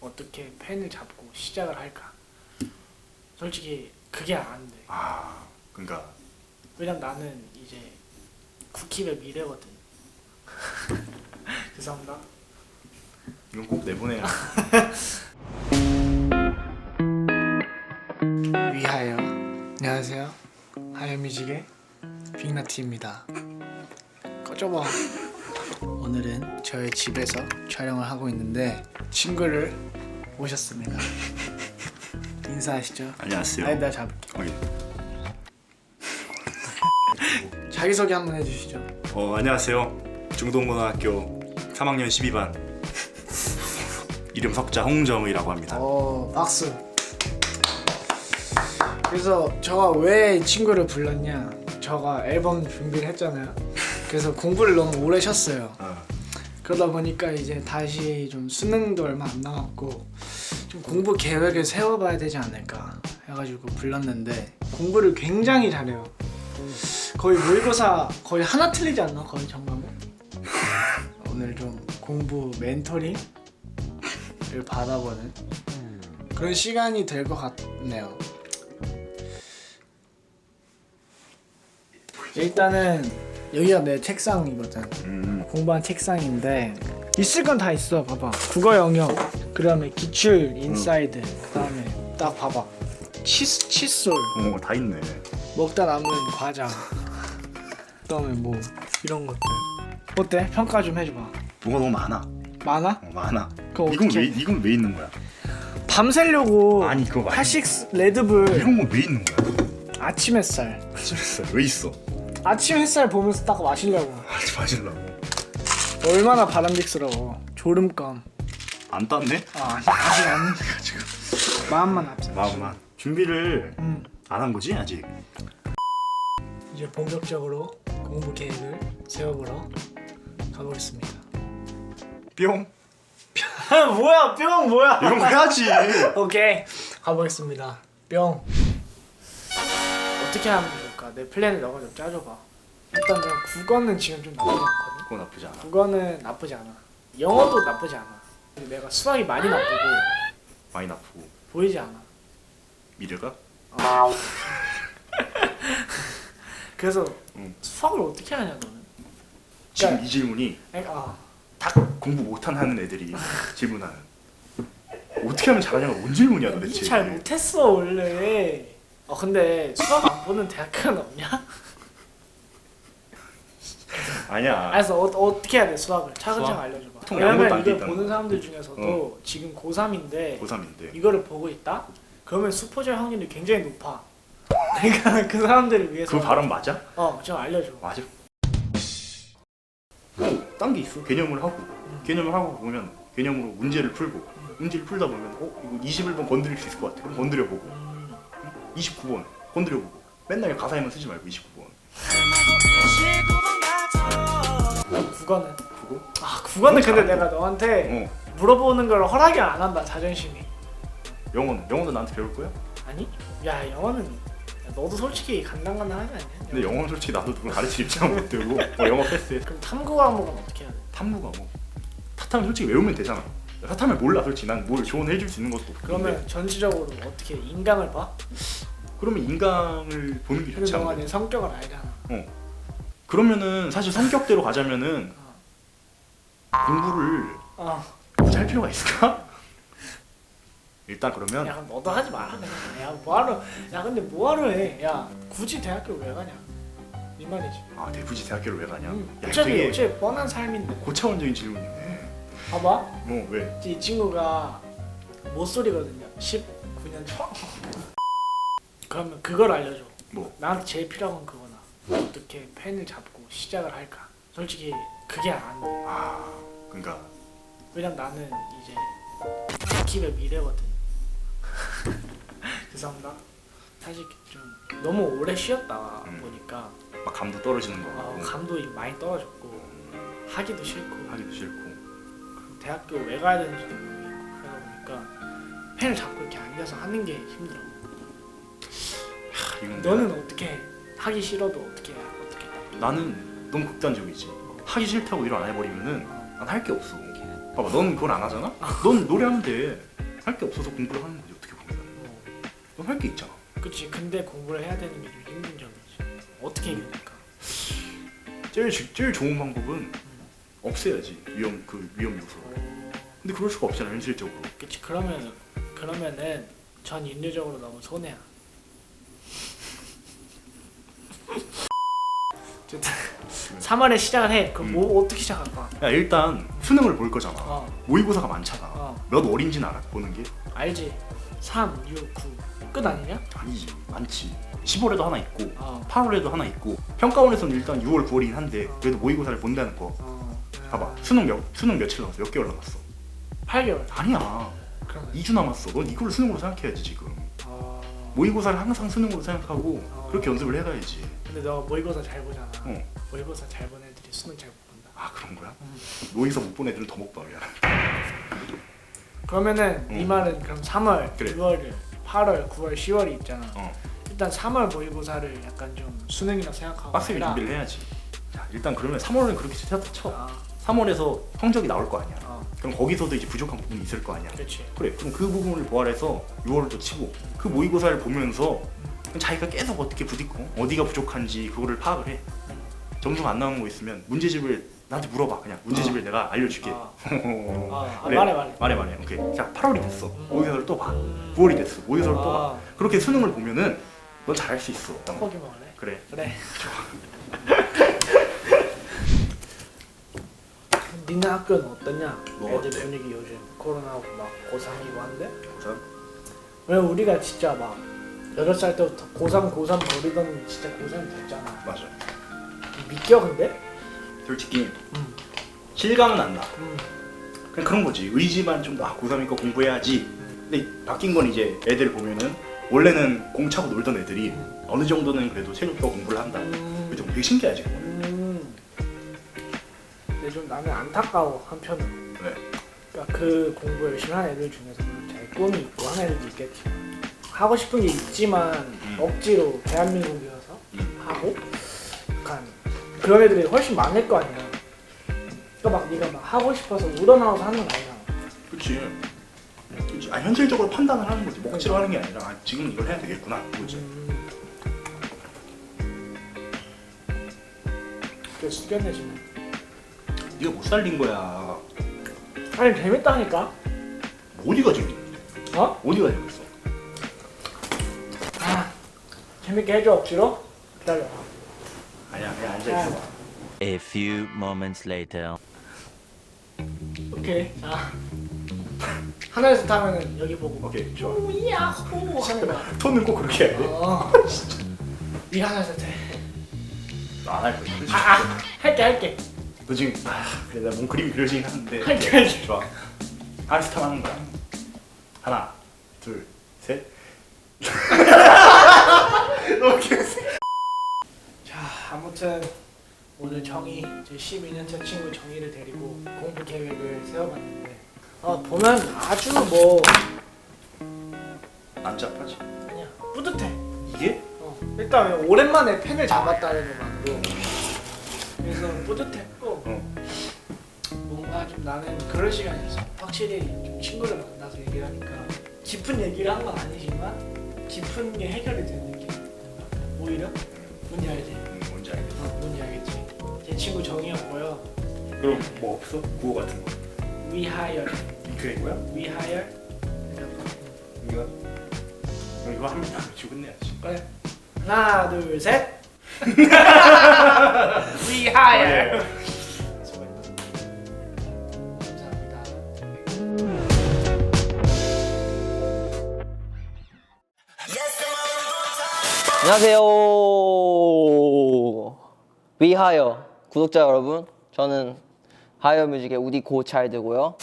어떻게 펜을 잡고 시작을 할까? 솔직히 그게 안 돼. 그러니까 왜냐면 나는 이제 국힙의 미래거든. 죄송합니다. 이건 꼭 내보내야. 위하여. 안녕하세요. 하이뮤직의 빅나티입니다. 꺼져봐. 오늘은 저의 집에서 촬영을 하고 있는데 친구를 모셨습니다. 인사하시죠. 안녕하세요. 아니 나 잡을게. 자기소개 한번 해주시죠. 안녕하세요. 중동고등학교 3학년 12반 이름 석자 홍정의라고 합니다. 박수. 그래서 저가 왜 이 친구를 불렀냐, 저가 앨범 준비를 했잖아요. 그래서 공부를 너무 오래 쉬었어요. 그러다 보니까 이제 다시 좀 수능도 얼마 안 남았고 좀 공부 계획을 세워봐야 되지 않을까 해가지고 불렀는데 공부를 굉장히 잘해요. 거의 모의고사 거의 하나 틀리지 않나? 거의 정답은? 오늘 좀 공부 멘토링을 받아보는 그런 시간이 될 것 같네요. 일단은 여기가 내 책상이거든. 공부한 책상인데 있을 건 다 있어. 봐봐. 국어 영역, 그 다음에 기출 인사이드, 그 다음에 딱 봐봐. 칫솔, 다 있네. 먹다 남은 과자, 그 다음에 뭐 이런 것들. 어때? 평가 좀 해줘봐. 뭐가 너무 많아. 많아? 많아. 그거 이건 어떡해? 이건 왜 있는 거야? 밤새려고. 아니, 그거 말고. 하식스 레드불. 이런 건 왜 있는 거야? 아침 햇살. 왜 있어? 아침 햇살 보면서 딱 마시려고. 하지 마시려고. 얼마나 바람직스러워. 졸음감. 안 땄네? 아직 안 가지고 마음만 앞서. 마음만. 준비를 안 한 거지 아직? 이제 본격적으로 공부 계획을 세워보러 가보겠습니다. 뿅. 뭐야 뿅 뭐야? 이런 거 해야지. 오케이 가보겠습니다. 뿅. 어떻게 하면 좋을까? 내 플랜을 너가 좀 짜줘봐. 일단 난 국어는 지금 좀 나쁘지 않거든. 그거 나쁘지 않아. 국어는 나쁘지 않아. 영어도 나쁘지 않아. 근데 내가 수학이 많이 나쁘고 많이 나쁘고. 보이지 않아. 미래가? 그래서 수학을 어떻게 하냐 너는? 지금 이 질문이 그러니까, 딱 공부 못한 하는 애들이 질문하는. 어떻게 하면 잘하냐가 뭔 질문이야 도대체. 잘 못했어 원래. 근데 수학 안 보는 대학교는 없냐? 아니야. 그래서 어떻게 해야 돼 수학을? 차근차근 수학? 알려줘봐. 보통 아무것도 왜냐면 안 이걸 돼 있다는 보는 거야. 사람들 중에서도 지금 고3인데 고3인데 이거를 보고 있다? 그러면 수포질 확률이 굉장히 높아. 그러니까 그 사람들을 위해서 그 발언 맞아? 좀 알려줘. 맞아. 딴 게 있어. 개념을 하고 보면 개념으로 문제를 풀고 문제를 풀다 보면 이거 21번 건드릴 수 있을 것 같아. 그럼 건드려보고 29번 건드려보고 맨날 가사에만 쓰지 말고 29번. 국어는? 그거? 국어는 근데 잘하네. 내가 너한테 어. 물어보는 걸 허락이 안 한다. 자존심이. 영어도 나한테 배울 거야? 아니? 야 영어는 너도 솔직히 간당간당하지 않냐? 근데 영어는 솔직히 나도 그걸 가르칠 입장은 못 되고 영어 패스해. 그럼 탐구 과목은 어떻게 해야 돼? 탐구 과목. 사탐을 솔직히 외우면 되잖아. 사탐을 몰라 솔직히. 난 뭘 조언해 줄 수 있는 것도 없고. 그러면 전체적으로 어떻게 인강을 봐? 그러면 인강을 보는 게 근데 좋지 너가 않나? 내 성격을 알잖아. 그러면은 사실 성격대로 가자면은 공부를 굳이 할 필요가 있을까? 일단 그러면 야 그럼 너도 하지 마라 그냥. 야 뭐하러? 야 근데 뭐하러 해? 야 굳이 대학교 왜 가냐? 네 말이지. 대부지 대학교를 왜 가냐? 야, 어차피 되게 뻔한 삶인데. 고차원적인 질문이네. 봐봐. 왜? 이 친구가 모쏠이거든요. 19년 초. 그러면 그걸 알려줘. 뭐? 나한테 제일 필요한 건 그거나. 어떻게 펜을 잡고 시작을 할까? 솔직히 그게 안 돼. 그러니까 왜냐면 나는 이제 국힙의 미래거든. 죄송합니다. 사실 좀 너무 오래 쉬었다 보니까 막 감도 떨어지는 거. 감도 많이 떨어졌고 하기도 싫고 대학교 왜 가야 되는지도 모르겠고 그러다 보니까 펜을 잡고 이렇게 앉아서 하는 게 힘들어. 이건 너는 어떻게 하기 싫어도 어떻게 해? 나는 너무 극단적이지. 하기 싫다고 일 안 해버리면은 난 할 게 없어. 봐봐, 넌 그걸 안 하잖아? 넌 노래하면 돼. 할 게 없어서 공부를 하는 거지 어떻게 보면. 넌 할 게 있잖아. 그치. 근데 공부를 해야 되는 게 좀 힘든 점이지. 어떻게 이기니까. 제일 좋은 방법은 없애야지 위험 요소. 근데 그럴 수가 없잖아 현실적으로. 그치. 그러면은 전 인류적으로 너무 손해야. 어쨌든 3월에 시작을 해. 그럼 뭐 어떻게 시작할까? 야 일단 수능을 볼 거잖아. 모의고사가 많잖아. 어. 몇 월인지는 알아? 보는 게? 알지. 3, 6, 9. 끝 아니냐? 아니지, 많지. 10월에도 하나 있고 8월에도 하나 있고 평가원에서는 일단 6월, 9월이긴 한데 그래도 모의고사를 본다는 거. 봐봐, 수능 며칠 남았어? 몇 개월 남았어? 8개월. 아니야. 그러면 2주 남았어. 넌 이걸 수능으로 생각해야지 지금. 모의고사를 항상 수능으로 생각하고 그렇게 연습을 해가야지. 근데 너 모의고사 잘 보잖아. 어. 모의고사 잘 본 애들이 수능 잘 못 본다. 아 그런 거야? 모의고사 못 본 애들은 더 먹방이야. 그러면은 이 말은 그럼 3월, 그래. 6월, 8월, 9월, 10월이 있잖아. 어. 일단 3월 모의고사를 약간 좀 수능이라 생각하고 빡세게 해라. 준비를 해야지. 자 일단 그러면 3월은 그렇게 쳐. 아, 3월에서 성적이 나올 거 아니야. 어, 그럼 거기서도 이제 부족한 부분이 있을 거 아니야. 그렇지. 그래, 그럼 그 부분을 보완해서 6월을 또 치고 그 모의고사를 보면서 그럼 자기가 계속 어떻게 부딪고 어디가 부족한지 그거를 파악을 해. 점수가 안 나오는 거 있으면 문제집을 나한테 물어봐. 그냥 문제집을 내가 알려줄게. 그래, 말해. 오케이. 자 8월이 됐어. 모의고사를 또 봐. 9월이 됐어. 모의고사를 또 봐. 그렇게 수능을 보면은 넌 잘할 수 있어. 떡볶이 먹을래? 그래. 니네 학교는 어떠냐? 뭐 애들 어때? 분위기 요즘 코로나하고 막 고3이고 한데? 우선 왜 우리가 진짜 막 8살 때부터 고3 버리던 진짜 고3이 됐잖아. 맞아. 믿겨 근데? 솔직히 실감은 안 나. 음. 그냥 그런 거지. 의지만 좀 고3이니까 공부해야지. 근데 바뀐 건 이제 애들 보면은 원래는 공 차고 놀던 애들이 어느 정도는 그래도 체력과 공부를 한다. 그게 좀 되게 신기하지. 근데 좀 나는 안타까워 한편은. 왜? 그러니까 그 공부 열심히 하는 애들 중에서는 자기 꿈이 있고 하는 애들도 있겠지. 하고 싶은 게 있지만 억지로 대한민국이어서 하고 약간 그런 애들이 훨씬 많을 거 아니야. 그러니까 막 네가 막 하고 싶어서 우러나와서 하는 건 아니잖아. 그렇지. 아 현실적으로 판단을 하는 거지. 억지로 하는 게 아니라 아, 지금 이걸 해야 되겠구나. 그거지. 그래서 숙연해지 뭐. 네가 못 살린 거야. 아니 재밌다니까. 어디가 재밌는데? 어? 어디가 재밌어? 아 재밌게 해줘 억지로. 기다려. 아니야 그냥 앉아있어. A few moments later. 오케이. 자 하늘에서 타면은 여기 보고. 오케이 좋아. 야호 하는 거야. 톤은 꼭 그렇게 해야 돼? 이 하늘에서 돼. 안 할 거야. 할게. 너 지금 그래 나 몸 그림이 그려지긴 하는데 할게. 좋아. 하리스타 하는 거야. 하나 둘 셋. 너무 귀여웠어. 자 아무튼 오늘 정희 제 12년차 친구 정희를 데리고 공부 계획을 세워봤는데 보면 아주 뭐 난잡하지. 아니야 뿌듯해. 이게? 일단 오랜만에 펜을 잡았다는 것만으로 그래서 뿌듯했고 뭔가 좀 나는 그런 시간이었어. 확실히 좀 친구를 만나서 얘기를 하니까 깊은 얘기를 한 건 아니지만 깊은 게 해결이 된 느낌. 오히려 뭔지 알지? 뭔지 알겠어. 뭔지 알겠지? 제 친구 정희였고요. 그럼 뭐 없어? 구호 같은 거. 위하열. 그게 뭐야? 위하열. 이거 이거 하면 지고 끝내야지. 그래. 하나 둘 셋. 위하열. 감사합니다. 안녕하세요. 위하여 구독자 여러분, 저는 하이어 뮤직의 우디 고차일드고요.